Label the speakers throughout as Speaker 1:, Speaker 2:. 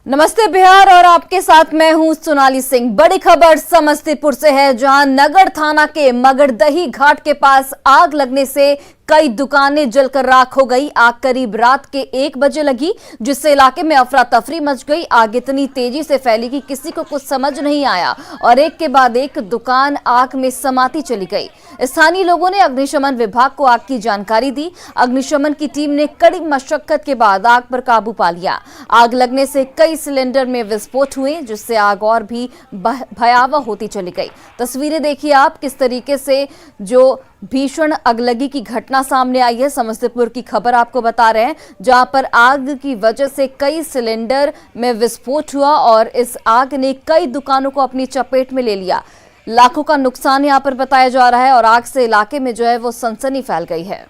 Speaker 1: नमस्ते बिहार और आपके साथ मैं हूं सोनाली सिंह। बड़ी खबर समस्तीपुर से है, जहां नगर थाना के मगरदही घाट के पास आग लगने से कई दुकानें जलकर राख हो गई। आग करीब रात के 1 बजे लगी, जिससे इलाके में अफरा तफरी मच गई। आग इतनी तेजी से फैली कि किसी को कुछ समझ नहीं आया और एक के बाद एक दुकान आग में समाती चली गई। स्थानीय लोगों ने अग्निशमन विभाग को आग की जानकारी दी। अग्निशमन की टीम ने कड़ी मशक्कत के बाद आग पर काबू पा लिया। आग लगने से कई सिलेंडर में विस्फोट हुए, जिससे आग और भी भयावह होती चली गई। तस्वीरें देखिए आप, किस तरीके से जो भीषण अगलगी की घटना सामने आई है। समस्तीपुर की खबर आपको बता रहे हैं, जहां पर आग की वजह से कई सिलेंडर में विस्फोट हुआ और इस आग ने कई दुकानों को अपनी चपेट में ले लिया। लाखों का नुकसान यहां पर बताया जा रहा है और आग से इलाके में जो है वो सनसनी फैल गई है।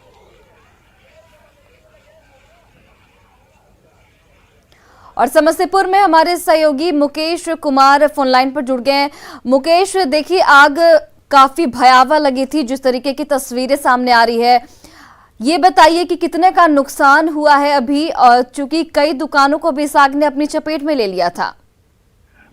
Speaker 1: और समस्तीपुर में हमारे सहयोगी मुकेश कुमार फोन लाइन पर जुड़ गए हैं। मुकेश, देखिए आग काफी भयावह लगी थी, जिस तरीके की तस्वीरें सामने आ रही है, ये बताइए कि कितने का नुकसान हुआ है अभी, और चूंकि कई दुकानों को भी इस आग ने अपनी चपेट में ले लिया था।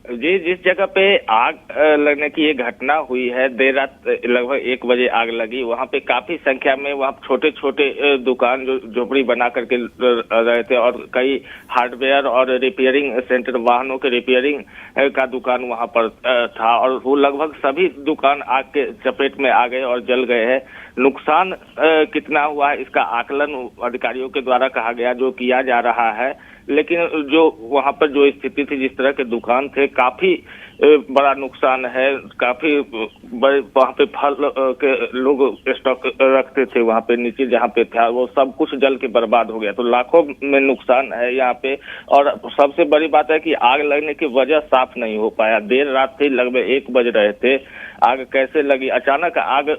Speaker 2: जी, जिस जगह पे आग लगने की ये घटना हुई है, देर रात लगभग 1 बजे आग लगी। वहाँ पे काफी संख्या में वहाँ छोटे छोटे दुकान जो झोपड़ी बना करके रहे थे और कई हार्डवेयर और रिपेयरिंग सेंटर, वाहनों के रिपेयरिंग का दुकान वहाँ पर था और वो लगभग सभी दुकान आग के चपेट में आ गए और जल गए हैं। नुकसान कितना हुआ है इसका आकलन अधिकारियों के द्वारा कहा गया, जो किया जा रहा है। लेकिन जो वहां पर जो स्थिति थी, जिस तरह के दुकान थे, काफी बड़ा नुकसान है। काफी बड़े वहां पे फल के लोग स्टॉक रखते थे, वहां पे नीचे जहां पे था वो सब कुछ जल के बर्बाद हो गया। तो लाखों में नुकसान है यहाँ पे। और सबसे बड़ी बात है कि आग लगने की वजह साफ नहीं हो पाया। देर रात थी, लगभग 1 बज रहे थे। आग कैसे लगी? अचानक आग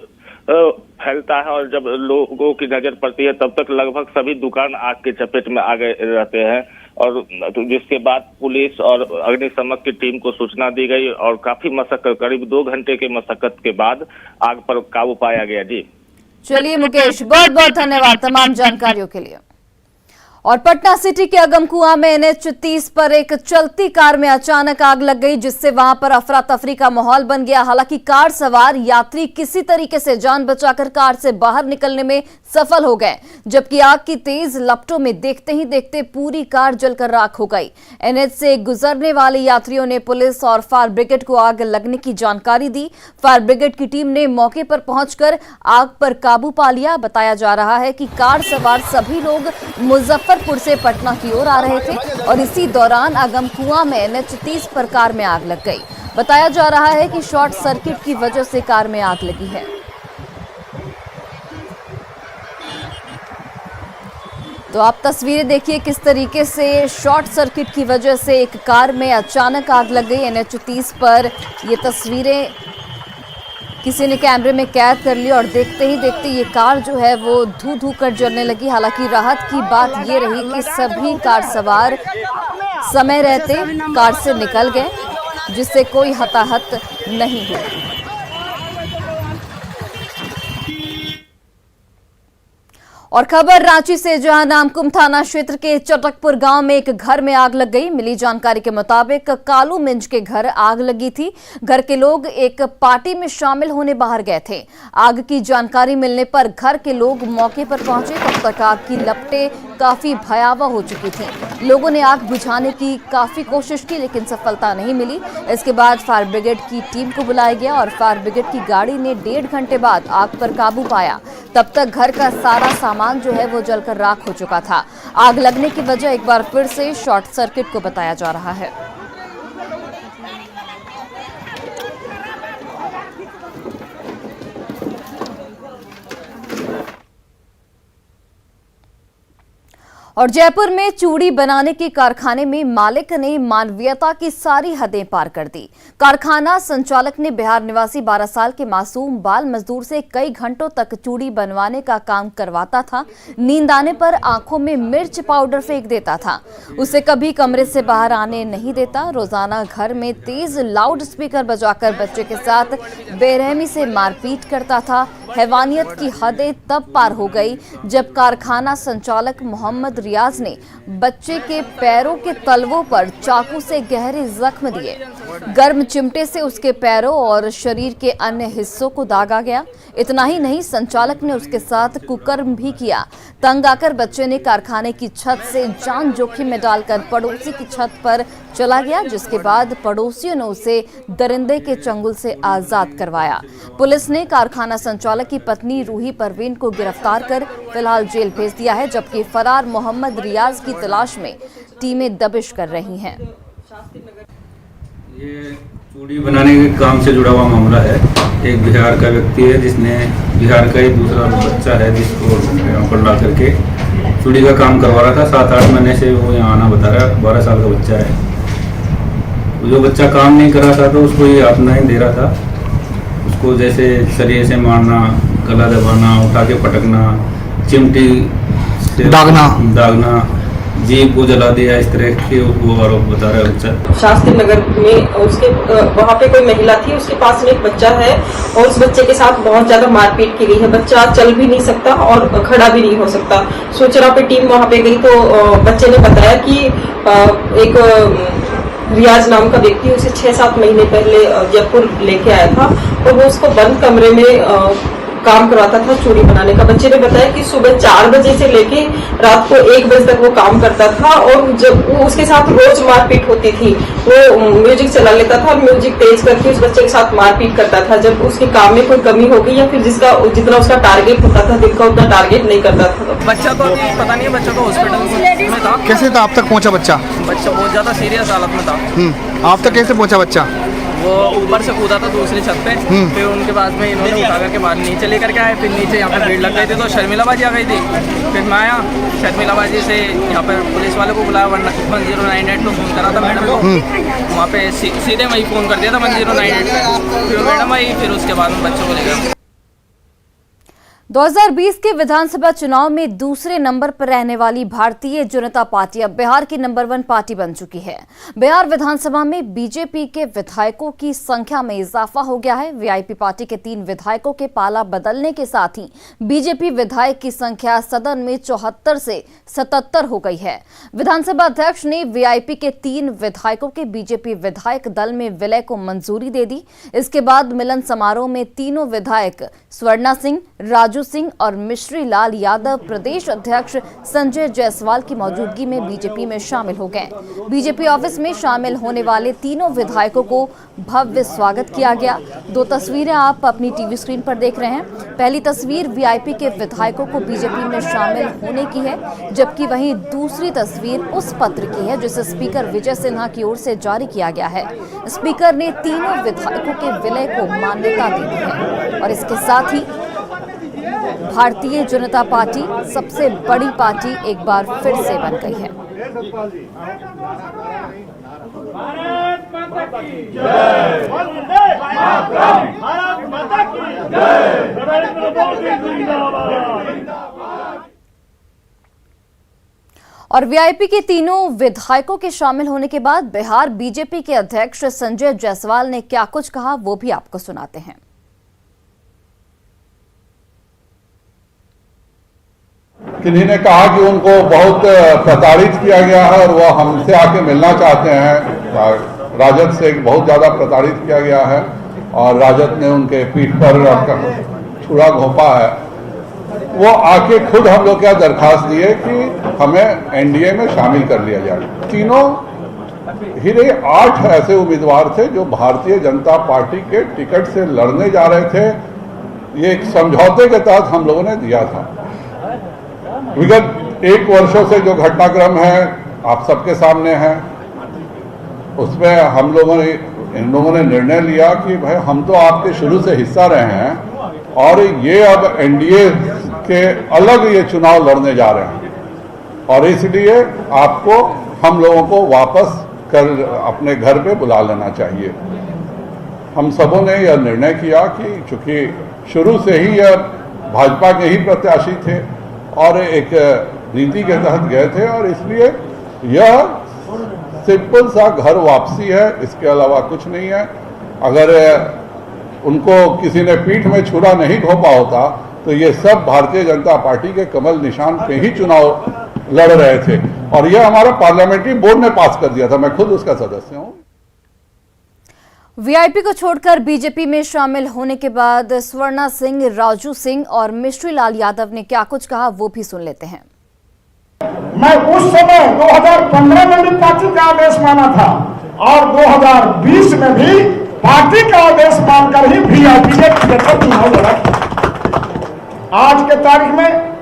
Speaker 2: फैलता है और जब लोगों की नजर पड़ती है तब तक लगभग सभी दुकान आग के चपेट में आ गए रहते हैं। और तो जिसके बाद पुलिस और अग्निशमन की टीम को सूचना दी गई और काफी मशक्कत, करीब 2 घंटे के मशक्कत के बाद आग पर काबू पाया गया। जी
Speaker 1: चलिए मुकेश, बहुत बहुत धन्यवाद तमाम जानकारियों के लिए। और पटना सिटी के अगमकुआं में NH 30 पर एक चलती कार में अचानक आग लग गई, जिससे वहां पर अफरा तफरी का माहौल बन गया। हालांकि कार सवार यात्री किसी तरीके से जान बचाकर कार से बाहर निकलने में सफल हो गए, जबकि आग की तेज लपटों में देखते ही देखते पूरी कार जलकर राख हो गई। NH से गुजरने वाले यात्रियों ने पुलिस और फायर ब्रिगेड को आग लगने की जानकारी दी। फायर ब्रिगेड की टीम ने मौके पर पहुंचकर आग पर काबू पा लिया। बताया जा रहा है कि कार सवार सभी लोग मुजफ्फरपुर से पटना की ओर आ रहे थे और इसी दौरान अगमकुआं में NH 30 पर कार में आग लग गई। बताया जा रहा है कि शॉर्ट सर्किट की वजह से कार में आग लगी है। तो आप तस्वीरें देखिए किस तरीके से शॉर्ट सर्किट की वजह से एक कार में अचानक आग लग गई NH 30 पर। ये तस्वीरें किसी ने कैमरे में कैद कर ली और देखते ही देखते ये कार जो है वो धू धू कर जलने लगी। हालांकि राहत की बात ये रही कि सभी कार सवार समय रहते कार से निकल गए, जिससे कोई हताहत नहीं हुई। और खबर रांची से, जहां नामकुम थाना क्षेत्र के चटकपुर गांव में एक घर में आग लग गई। मिली जानकारी के मुताबिक कालू मिंज के घर आग लगी थी। घर के लोग एक पार्टी में शामिल होने बाहर गए थे। आग की जानकारी मिलने पर घर के लोग मौके पर पहुंचे। तब तक आग की लपटें काफी भयावह हो चुकी थी। लोगों ने आग बुझाने की काफी कोशिश की, लेकिन सफलता नहीं मिली। इसके बाद फायर ब्रिगेड की टीम को बुलाया गया और फायर ब्रिगेड की गाड़ी ने 1.5 घंटे बाद आग पर काबू पाया। तब तक घर का सारा सामान जो है वो जलकर राख हो चुका था। आग लगने की वजह एक बार फिर से शॉर्ट सर्किट को बताया जा रहा है। और जयपुर में चूड़ी बनाने के कारखाने में मालिक ने मानवीयता की सारी हदें पार कर दी। कारखाना संचालक ने बिहार निवासी 12 साल के मासूम बाल मजदूर से कई घंटों तक चूड़ी बनवाने का काम करवाता था। नींद आने पर आंखों में मिर्च पाउडर फेंक देता था। उसे कभी कमरे से बाहर आने नहीं देता। रोजाना घर में तेज लाउड स्पीकर बजाकर बच्चे के साथ बेरहमी से मारपीट करता था। हैवानियत की हदें तब पार हो गई जब कारखाना संचालक मोहम्मद रियाज ने बच्चे के पैरों के तलवों पर चाकू से गहरे जख्म दिए। गर्म चिमटे से उसके पैरों और शरीर के अन्य हिस्सों को दागा गया। इतना ही नहीं, संचालक ने उसके साथ कुकर्म भी किया। तंग आकर बच्चे ने कारखाने की छत से जान जोखिम में डालकर पड़ोसी की छत पर चला गया, जिसके बाद पड़ोसियों ने उसे दरिंदे के चंगुल से आजाद करवाया। पुलिस ने कारखाना संचालक की पत्नी रूही परवीन को गिरफ्तार कर फिलहाल जेल भेज दिया है, जबकि फरार मोहम्मद रियाज की तलाश में टीमें दबिश कर रही हैं।
Speaker 3: ये चूड़ी बनाने के काम से जुड़ा हुआ मामला है। एक बिहार का व्यक्ति है जिसने बिहार का ही दूसरा बच्चा है जिसको यहाँ पर ला करके चूड़ी का काम करवा रहा था। 7-8 महीने से वो यहाँ आना बता रहा है। 12 साल का बच्चा है। जो बच्चा काम नहीं कर रहा था तो उसको ये अपना ही दे रहा था। उसको जैसे शरीर से मारना, गला दबाना, उठा के पटकना, चिमटी से दागना, जीप को जला दिया, इस तरह के वो आरोप बता रहा है बच्चा।
Speaker 4: शास्त्री नगर में उसके वहाँ पे कोई महिला थी, उसके पास में एक बच्चा है और उस बच्चे के साथ बहुत ज्यादा मारपीट की गई है। बच्चा चल भी नहीं सकता और खड़ा भी नहीं हो सकता। सूचना पे टीम वहाँ पे गई तो बच्चे ने बताया कि एक रियाज नाम का व्यक्ति उसे 6-7 महीने पहले जयपुर लेके आया था और वो उसको बंद कमरे में काम करवाता था चूड़ी बनाने का। बच्चे ने बताया कि सुबह 4 बजे से लेके रात को 1 बजे तक वो काम करता था और जब वो उसके साथ रोज मारपीट होती थी। वो म्यूजिक चला लेता था और म्यूजिक तेज करके उस बच्चे के साथ मारपीट करता था। जब उसके काम में कोई कमी हो गई या फिर जितना उसका टारगेट होता था दिन का उतना टारगेट नहीं करता था।
Speaker 5: बच्चा तो पता नहीं है, बच्चा तो हॉस्पिटल में था।
Speaker 6: कैसे था आप तक पहुंचा बच्चा?
Speaker 5: बच्चा बहुत ज्यादा सीरियस हालत में था।
Speaker 6: आप तक कैसे पहुंचा बच्चा?
Speaker 5: वो ऊपर से कूदा था दूसरी छत पे। फिर उनके बाद में इन्होंने उठा करके बाहर नीचे लेकर के आए। फिर नीचे यहाँ पे भीड़ लग गई थी तो शर्मिलाबाजी आ गई थी। फिर मैं आया, शर्मिलाबाजी से यहाँ पर पुलिस वाले को बुलाया, 1098 को फ़ोन करा था मैडम को। वहाँ पे सीधे वही फ़ोन कर दिया था 1098 पे। फिर मैडम आई, फिर उसके बाद में बच्चों को ले गया।
Speaker 1: 2020 के विधानसभा चुनाव में दूसरे नंबर पर रहने वाली भारतीय जनता पार्टी अब बिहार की नंबर 1 पार्टी बन चुकी है। बिहार विधानसभा में बीजेपी के विधायकों की संख्या में इजाफा हो गया है। वीआईपी पार्टी के 3 विधायकों के पाला बदलने के साथ ही बीजेपी विधायक की संख्या सदन में 74 से 77 हो गई है। विधानसभा अध्यक्ष ने वीआईपी के 3 विधायकों के बीजेपी विधायक दल में विलय को मंजूरी दे दी। इसके बाद मिलन समारोह में तीनों विधायक स्वर्णा सिंह, राजू सिंह और मिश्री लाल यादव प्रदेश अध्यक्ष संजय जायसवाल की मौजूदगी में बीजेपी में शामिल हो गए। बीजेपी ऑफिस में शामिल होने वाले तीनों विधायकों को भव्य स्वागत किया गया। 2 तस्वीरें आप अपनी टीवी स्क्रीन पर देख रहे हैं। पहली तस्वीर वीआईपी के विधायकों को बीजेपी में शामिल होने की है, जबकि वहीं दूसरी तस्वीर उस पत्र की है जिसे स्पीकर विजय सिन्हा की ओर से जारी किया गया है। स्पीकर ने तीनों विधायकों के विलय को मान्यता दे दी है और इसके साथ ही भारतीय जनता पार्टी सबसे बड़ी पार्टी एक बार फिर से बन गई है। और वीआईपी के तीनों विधायकों के शामिल होने के बाद बिहार बीजेपी के अध्यक्ष संजय जायसवाल ने क्या कुछ कहा, वो भी आपको सुनाते हैं।
Speaker 7: किन्हीं ने कहा कि उनको बहुत प्रताड़ित किया गया है और वह हमसे आके मिलना चाहते हैं। राजद से बहुत ज़्यादा प्रताड़ित किया गया है और राजद ने उनके पीठ पर छुरा घोंपा है। वो आके खुद हम लोग क्या दरखास्त दिए कि हमें एनडीए में शामिल कर लिया जाए। तीनों ही 8 ऐसे उम्मीदवार थे जो भारतीय जनता पार्टी के टिकट से लड़ने जा रहे थे। ये एक समझौते के तहत हम लोगों ने दिया था। विगत 1 वर्षों से जो घटनाक्रम है आप सबके सामने है। उसमें इन लोगों ने निर्णय लिया कि भाई हम तो आपके शुरू से हिस्सा रहे हैं और ये अब एनडीए के अलग ये चुनाव लड़ने जा रहे हैं और इसलिए आपको हम लोगों को वापस कर अपने घर पे बुला लेना चाहिए। हम सबों ने यह निर्णय किया कि चूंकि शुरू से ही यह भाजपा के ही प्रत्याशी थे और एक नीति के तहत गए थे और इसलिए यह सिंपल सा घर वापसी है, इसके अलावा कुछ नहीं है। अगर उनको किसी ने पीठ में छुरा नहीं घोंपा होता तो ये सब भारतीय जनता पार्टी के कमल निशान पे ही चुनाव लड़ रहे थे, और यह हमारा पार्लियामेंट्री बोर्ड ने पास कर दिया था। मैं खुद उसका सदस्य हूं।
Speaker 1: वीआईपी को छोड़कर बीजेपी में शामिल होने के बाद स्वर्णा सिंह, राजू सिंह और मिश्री लाल यादव ने क्या कुछ कहा, वो भी सुन लेते हैं।
Speaker 8: मैं उस समय 2015 में भी पार्टी का आदेश माना था और 2020 में भी पार्टी का आदेश मानकर ही वीआईपी ने चुनाव लड़ा। आज के तारीख में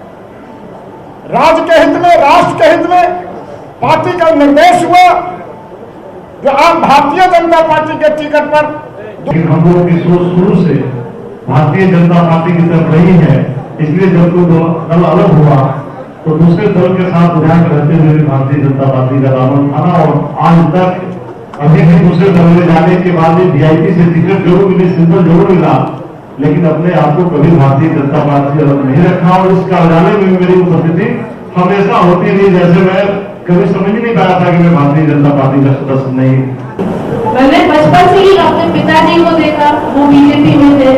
Speaker 8: राज्य के हित में, राष्ट्र के हित में पार्टी का निर्देश हुआ कि आप भारतीय जनता पार्टी के टिकट पर।
Speaker 9: हम लोगों की सोच शुरू से भारतीय जनता पार्टी की तरफ रही है, इसलिए जब कोई दल अलग हुआ तो दूसरे दल के साथ ध्यान रहते हुए भारतीय जनता पार्टी का दामन थाना, और आज तक अभी भी दूसरे दल में जाने के बाद भी वीआईपी से टिकट जरूर मिली, सिंबल जरूर मिला, लेकिन अपने आप को कभी भारतीय जनता पार्टी से अलग नहीं रखा। और इस कार्यालय में भी मेरी उपस्थिति हमेशा होती रही, जैसे मैं कभी समझ नहीं पाया था कि मैं भारतीय जनता पार्टी का सदस्य नहीं।
Speaker 10: मैंने बचपन से ही अपने पिताजी को देखा, वो बीजेपी में थे।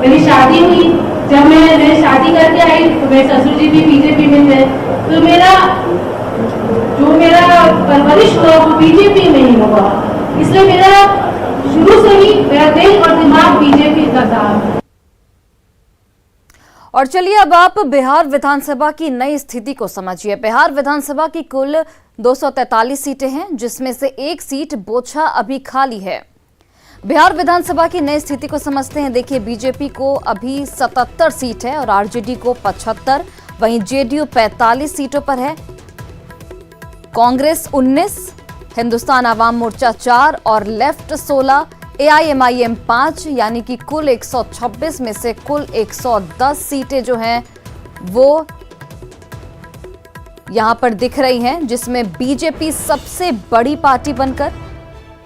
Speaker 10: मेरी शादी हुई, जब मैं शादी करके आई तो मेरे ससुर जी भी बीजेपी में थे, तो मेरा परवरिश हुआ वो बीजेपी में ही हुआ। इसलिए मेरा शुरू से ही मेरा दिल और दिमाग बीजेपी का था।
Speaker 1: और चलिए अब आप बिहार विधानसभा की नई स्थिति को समझिए। बिहार विधानसभा की कुल 243 सीटें हैं, जिसमें से एक सीट बोछा अभी खाली है। बिहार विधानसभा की नई स्थिति को समझते हैं। देखिए, बीजेपी को अभी 77 सीट है और आरजेडी को 75, वहीं जेडीयू 45 सीटों पर है, कांग्रेस 19, हिंदुस्तान आवाम मोर्चा 4 और लेफ्ट 16, एआईएमआईएम 5, यानी कि कुल 126 में से कुल 110 सीटें जो हैं वो यहां पर दिख रही हैं, जिसमें बीजेपी सबसे बड़ी पार्टी बनकर,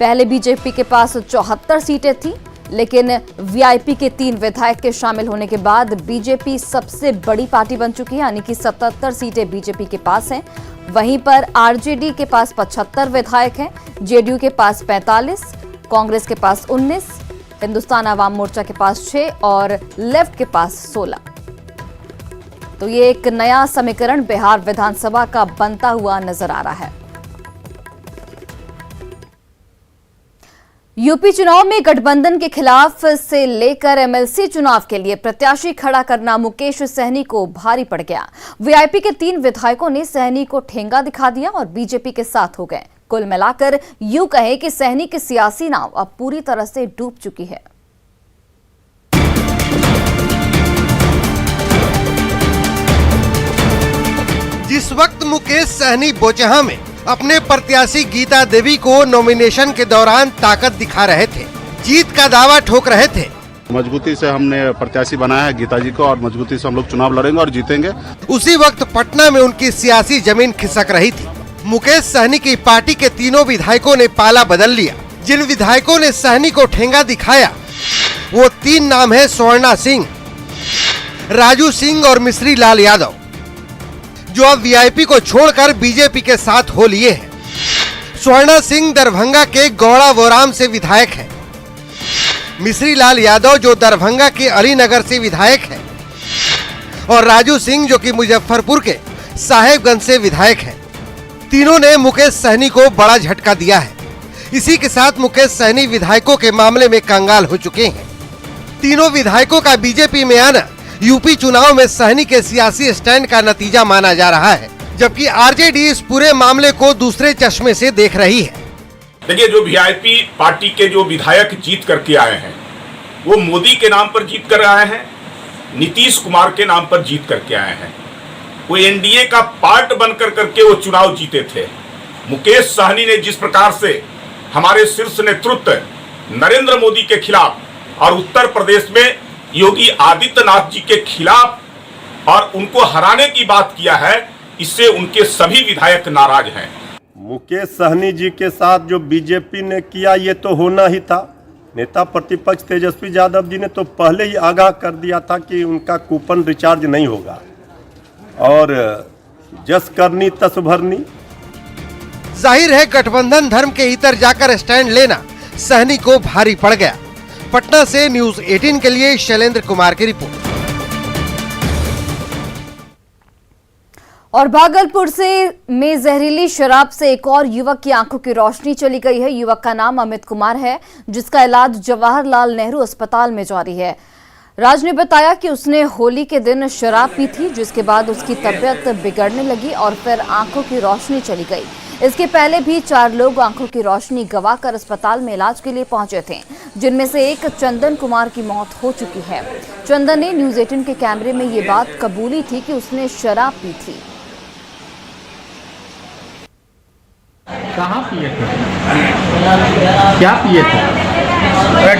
Speaker 1: पहले बीजेपी के पास 74 सीटें थी, लेकिन वीआईपी के 3 विधायक के शामिल होने के बाद बीजेपी सबसे बड़ी पार्टी बन चुकी है, यानी कि 77 सीटें बीजेपी के पास हैं। वहीं पर आरजेडी के पास 75 विधायक हैं, जेडीयू के पास 45, कांग्रेस के पास 19, हिंदुस्तान आवाम मोर्चा के पास 6 और लेफ्ट के पास 16। तो ये एक नया समीकरण बिहार विधानसभा का बनता हुआ नजर आ रहा है। यूपी चुनाव में गठबंधन के खिलाफ से लेकर एमएलसी चुनाव के लिए प्रत्याशी खड़ा करना मुकेश सहनी को भारी पड़ गया। वीआईपी के 3 विधायकों ने सहनी को ठेंगा दिखा दिया और बीजेपी के साथ हो गए। कुल मिलाकर यूं कहे कि सहनी की सियासी नाव अब पूरी तरह से डूब चुकी है।
Speaker 11: जिस वक्त मुकेश सहनी बोचहा में अपने प्रत्याशी गीता देवी को नॉमिनेशन के दौरान ताकत दिखा रहे थे, जीत का दावा ठोक रहे थे,
Speaker 12: मजबूती से हमने प्रत्याशी बनाया है गीता जी को और मजबूती से हम लोग चुनाव लड़ेंगे और जीतेंगे।
Speaker 11: उसी वक्त पटना में उनकी सियासी जमीन खिसक रही थी। मुकेश सहनी की पार्टी के 3 विधायकों ने पाला बदल लिया। जिन विधायकों ने सहनी को ठेंगा दिखाया वो 3 नाम है स्वर्णा सिंह, राजू सिंह और मिश्री लाल यादव, जो अब वीआईपी को छोड़कर बीजेपी के साथ हो लिए हैं। स्वर्णा सिंह दरभंगा के गौड़ा वोराम से विधायक है, मिश्री लाल यादव जो दरभंगा के अलीनगर से विधायक है और राजू सिंह जो कि मुजफ्फरपुर के साहेबगंज से विधायक है। तीनों ने मुकेश सहनी को बड़ा झटका दिया है। इसी के साथ मुकेश सहनी विधायकों के मामले में कंगाल हो चुके हैं। तीनों विधायकों का बीजेपी में आना यूपी चुनाव में सहनी के सियासी स्टैंड का नतीजा माना जा रहा है, जबकि आरजेडी इस पूरे मामले को दूसरे चश्मे से देख रही है।
Speaker 13: देखिए, जो वीआईपी पार्टी के जो विधायक जीत करके आए हैं वो मोदी के नाम पर जीत कर आए हैं, नीतीश कुमार के नाम पर जीत करके आए हैं। वो एनडीए का पार्ट बनकर करके वो चुनाव जीते थे। मुकेश सहनी ने जिस प्रकार से हमारे शीर्ष नेतृत्व नरेंद्र मोदी के खिलाफ और उत्तर प्रदेश में योगी आदित्यनाथ जी के खिलाफ और उनको हराने की बात किया है, इससे उनके सभी विधायक नाराज हैं।
Speaker 14: मुकेश सहनी जी के साथ जो बीजेपी ने किया ये तो होना ही था। नेता प्रतिपक्ष तेजस्वी यादव जी ने तो पहले ही आगाह कर दिया था कि उनका कूपन रिचार्ज नहीं होगा और जस करनी तस भरनी।
Speaker 11: जाहिर है गठबंधन धर्म के इतर जाकर स्टैंड लेना सहनी को भारी पड़ गया। पटना से न्यूज 18 के लिए शैलेंद्र कुमार की रिपोर्ट।
Speaker 1: और भागलपुर में जहरीली शराब से एक और युवक की आंखों की रोशनी चली गई है। युवक का नाम अमित कुमार है, जिसका इलाज जवाहरलाल नेहरू अस्पताल में जारी है। राज ने बताया कि उसने होली के दिन शराब पी थी, जिसके बाद उसकी तबीयत बिगड़ने लगी और फिर आंखों की रोशनी चली गई। इसके पहले भी 4 लोग आंखों की रोशनी गंवाकर अस्पताल में इलाज के लिए पहुंचे थे, जिनमें से एक चंदन कुमार की मौत हो चुकी है। चंदन ने न्यूज 18 के कैमरे में ये बात कबूली थी कि उसने शराब पी थी।
Speaker 15: कहाँ पिए थे? क्या पिए थे?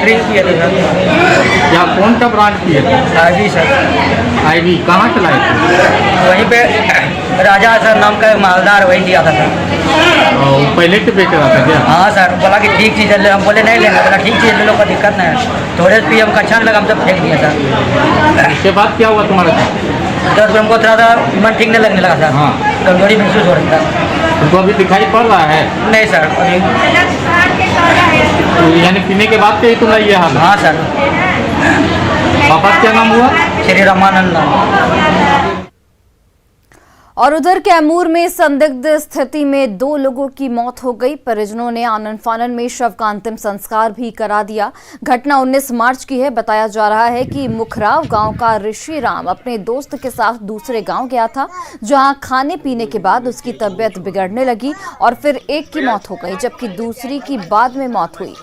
Speaker 16: ड्रिंक पिए थे सर।
Speaker 15: क्या कौन सा ब्रांड पिए थे?
Speaker 16: Ivy sir.
Speaker 15: आईवी कहाँ चलाए थे?
Speaker 16: वहीं पे राजा सर नाम का मालदार वही दिया था सर।
Speaker 15: और पहले से बेच रहा था क्या?
Speaker 16: हाँ सर, बोला कि ठीक चीज़ ले, हम बोले नहीं लेंगे, बोला ठीक चीज़ ले लो, कोई दिक्कत नहीं है। थोड़े पी हमको अच्छा नहीं लगा, हम सब फेंक दिए सर।
Speaker 15: उसके बाद क्या हुआ तुम्हारे साथ?
Speaker 16: दर्द पर हमको थोड़ा सा मन ठीक नहीं लगने लगा सर। हाँ, कमजोरी महसूस हो रही था।
Speaker 15: तुमको अभी दिखाई पड़ रहा है?
Speaker 16: नहीं सर, अभी
Speaker 15: यानी पीने के बाद से ही तुम्हारा ये हाल?
Speaker 16: हाँ सर।
Speaker 15: पापा क्या नाम हुआ?
Speaker 16: श्री रामानंद।
Speaker 1: और उधर कैमूर में संदिग्ध स्थिति में 2 लोगों की मौत हो गई। परिजनों ने आनन फानन में शव का अंतिम संस्कार भी करा दिया। घटना 19 मार्च की है। बताया जा रहा है कि मुखराव गांव का ऋषि राम अपने दोस्त के साथ दूसरे गांव गया था, जहां खाने पीने के बाद उसकी तबीयत बिगड़ने लगी और फिर एक की मौत हो गई, जबकि दूसरी की बाद में मौत हुई।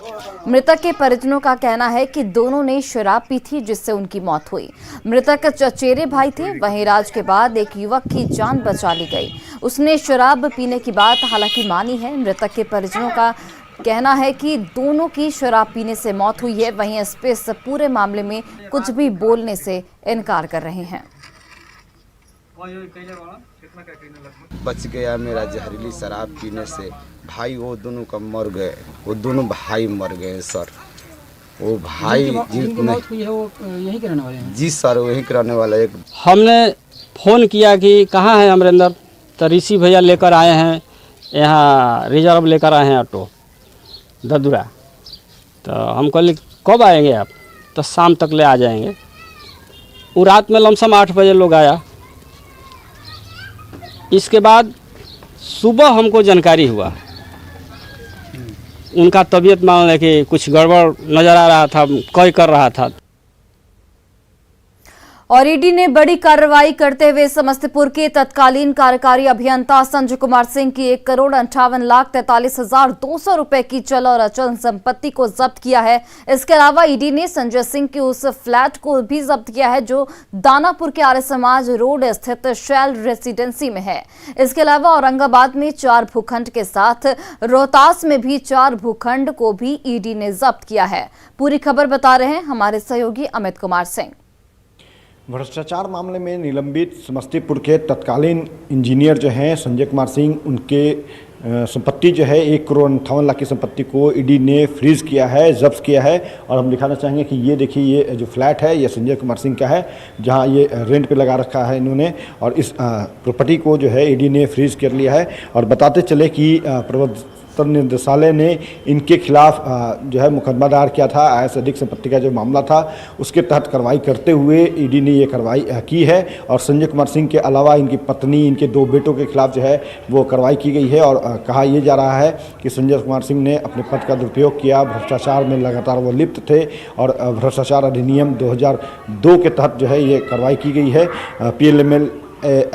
Speaker 1: मृतक के परिजनों का कहना है कि दोनों ने शराब पी थी, जिससे उनकी मौत हुई। मृतक चचेरे भाई थे। वहीं इलाज के बाद एक युवक की जान बचा ली गई। उसने शराब पीने की बात हालांकि मानी है। मृतक के परिजनों का कहना है कि दोनों की शराब पीने से मौत हुई है। वहीं एसपी इस पूरे मामले में कुछ भी बोलने से इनकार कर रहे हैं।
Speaker 17: बच गया मेरा जहरीली शराब पीने से। भाई वो दोनों का मर गए, वो दोनों भाई मर गए सर। वो भाई
Speaker 18: जिनकी मौत हुई है वो यहीं के रहने वाले हैं?
Speaker 17: जी सर, वहीं के रहने वाला। एक
Speaker 18: हमने फ़ोन किया कि कहाँ है अमरिंदर, तो ऋषि भैया लेकर आए हैं, यहाँ रिजर्व लेकर आए हैं ऑटो ददुरा। तो हम कहले कब आएंगे आप? तो शाम तक ले आ जाएंगे। वो रात में लमसम 8 बजे लोग आया। इसके बाद सुबह हमको जानकारी हुआ उनका तबीयत मान लें कि कुछ गड़बड़ नज़र आ रहा था, कई कर रहा था।
Speaker 1: और ईडी ने बड़ी कार्रवाई करते हुए समस्तीपुर के तत्कालीन कार्यकारी अभियंता संजय कुमार सिंह की 1,58,43,200 रुपए की चल और अचल संपत्ति को जब्त किया है। इसके अलावा ईडी ने संजय सिंह के उस फ्लैट को भी जब्त किया है, जो दानापुर के आर्य समाज रोड स्थित शैल रेसिडेंसी में है। इसके अलावा औरंगाबाद में 4 भूखंड के साथ रोहतास में भी 4 भूखंड को भी ईडी ने जब्त किया है। पूरी खबर बता रहे हैं हमारे सहयोगी अमित कुमार सिंह।
Speaker 19: भ्रष्टाचार मामले में निलंबित समस्तीपुर के तत्कालीन इंजीनियर जो हैं संजय कुमार सिंह, उनके संपत्ति जो है 1,58,00,000 की संपत्ति को ईडी ने फ्रीज किया है, जब्त किया है। और हम दिखाना चाहेंगे कि ये देखिए, ये जो फ्लैट है ये संजय कुमार सिंह का है, जहां ये रेंट पे लगा रखा है इन्होंने। और इस प्रॉपर्टी को जो है ईडी ने फ्रीज कर लिया है। और बताते चले कि प्रवर्तन निदेशालय ने इनके खिलाफ जो है मुकदमा दायर किया था। आय से अधिक संपत्ति का जो मामला था उसके तहत कार्रवाई करते हुए ईडी ने ये कार्रवाई की है। और संजय कुमार सिंह के अलावा इनकी पत्नी, इनके 2 बेटों के खिलाफ जो है वो कार्रवाई की गई है। और कहा यह जा रहा है कि संजय कुमार सिंह ने अपने पद का दुरुपयोग किया, भ्रष्टाचार में लगातार वो लिप्त थे। और भ्रष्टाचार अधिनियम 2002 के तहत जो है ये कार्रवाई की गई है। PLML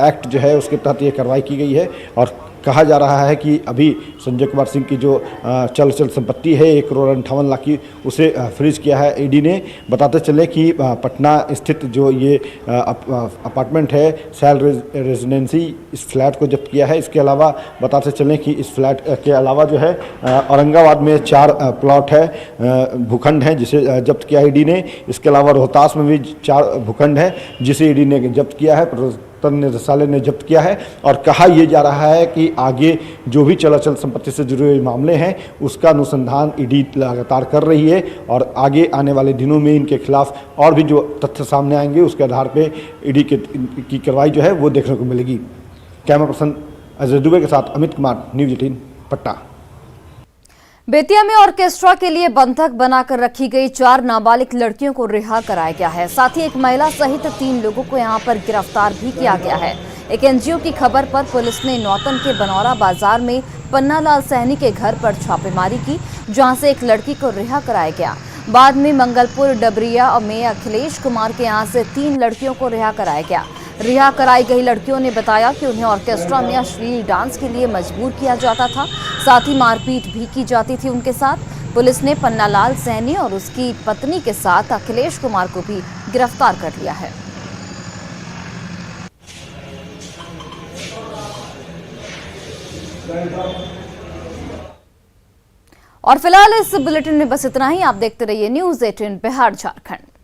Speaker 19: एक्ट जो है उसके तहत ये कार्रवाई की गई है। और कहा जा रहा है कि अभी संजय कुमार सिंह की जो चल संपत्ति है 1,58,00,000 की, उसे फ्रीज किया है ईडी ने। बताते चले कि पटना स्थित जो ये अपार्टमेंट है शैल रेजिडेंसी, इस फ्लैट को जब्त किया है। इसके अलावा बताते चलें कि इस फ्लैट के अलावा जो है औरंगाबाद में 4 प्लॉट है, भूखंड हैं, जिसे जब्त किया ईडी ने। इसके अलावा रोहतास में भी 4 भूखंड है, जिसे ईडी ने जब्त किया है, निदेशालय ने जब्त किया है। और कहा यह जा रहा है कि आगे जो भी चलाचल संपत्ति से जुड़े हुए मामले हैं उसका अनुसंधान ईडी लगातार कर रही है। और आगे आने वाले दिनों में इनके खिलाफ और भी जो तथ्य सामने आएंगे उसके आधार पे ईडी की कार्रवाई जो है वो देखने को मिलेगी। कैमरा पर्सन अजय दुबे के साथ अमित कुमार, न्यूज 18 पटना।
Speaker 1: बेतिया में ऑर्केस्ट्रा के लिए बंधक बनाकर रखी गई 4 नाबालिग लड़कियों को रिहा कराया गया है। साथ ही एक महिला सहित 3 लोगों को यहां पर गिरफ्तार भी किया गया है। एक एनजीओ की खबर पर पुलिस ने नौतन के बनौरा बाजार में पन्नालाल सैनी के घर पर छापेमारी की, जहां से एक लड़की को रिहा कराया गया। बाद में मंगलपुर डबरिया और में अखिलेश कुमार के यहां से 3 लड़कियों को रिहा कराया गया। रिहा कराई गई लड़कियों ने बताया कि उन्हें ऑर्केस्ट्रा में अश्लील डांस के लिए मजबूर किया जाता था, साथ ही मारपीट भी की जाती थी उनके साथ। पुलिस ने पन्नालाल सैनी और उसकी पत्नी के साथ अखिलेश कुमार को भी गिरफ्तार कर लिया है। और फिलहाल इस बुलेटिन में बस इतना ही। आप देखते रहिए न्यूज़ 18 बिहार झारखंड।